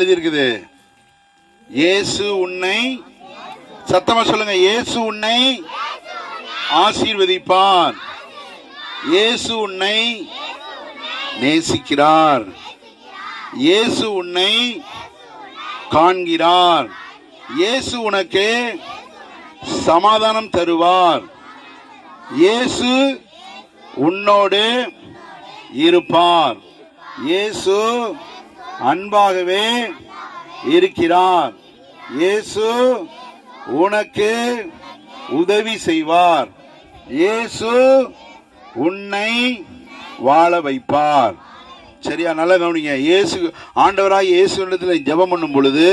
எழுதி இருக்குது? இயேசு உன்னை, சத்தமா சொல்லுங்க, இயேசு உன்னை ஆசீர்வதிப்பார். இயேசு உன்னை நேசிக்கிறார். இயேசு உன்னை காண்கிறார். இயேசு உனக்கு சமாதானம் தருவார். இயேசு உன்னோடு இருப்பார். இயேசு அன்பாகவே இருக்கிறார். இயேசு உனக்கு உதவி செய்வார். இயேசு உன்னை வாழ வைப்பார். சரியா? நல்லா கவனிங்க. இயேசு, ஆண்டவராய் இயேசுவிடத்துல ஜெபம் பண்ணும் பொழுது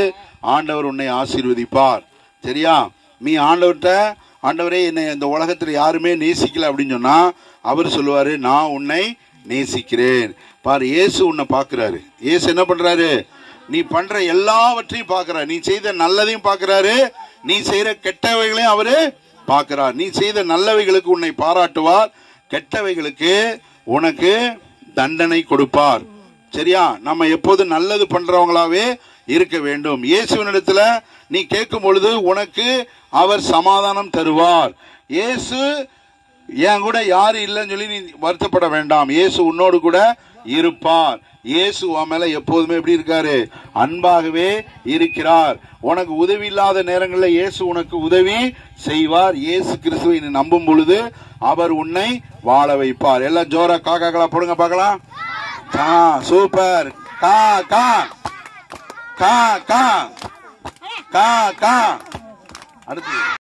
ஆண்டவர் உன்னை ஆசீர்வதிப்பார். சரியா? நீ ஆண்டவர்கிட்ட, ஆண்டவரே என்னை இந்த உலகத்தில் யாருமே நேசிக்கல அப்படின்னு சொன்னா அவர் சொல்லுவாரு, நான் உன்னை நேசிக்கிறேன். பாரு, இயேசு உன்னை பார்க்கிறாரு. இயேசு என்ன பண்றாரு? நீ பண்ற எல்லாவற்றையும் பார்க்கிறார். நீ செய்த நல்லதையும் பார்க்கிறாரு, நீ செய்யற கெட்டவைகளையும் அவரு பார்க்கிறார். நீ செய்த நல்லவைகளுக்கு உன்னை பாராட்டுவார், கெட்டவைகளுக்கு உனக்கு தண்டனை கொடுப்பார். சரியா? நம்ம எப்போது நல்லது பண்றவங்களாவே இருக்க வேண்டும். இயேசுவினிடத்துல நீ கேட்கும் பொழுது உனக்கு அவர் சமாதானம் தருவார். இயேசு என் கூட யாரு இல்லைன்னு சொல்லி நீ வருத்தப்பட வேண்டாம். இயேசு உன்னோடு கூட இருப்பார். இயேசு உன் மேல எப்போதுமே எப்படி இருக்காரு? அன்பாகவே இருக்கிறார். உனக்கு உதவி இல்லாத நேரங்களில் இயேசு உனக்கு உதவி செய்வார். இயேசு கிறிஸ்துவை நீ நம்பும் பொழுது அவர் உன்னை வாழ வைப்பார். எல்லாம் ஜோரா காக்காக்களா போடுங்க பார்க்கலாம். சூப்பர். கா கா கா கா கா கா. அடுத்து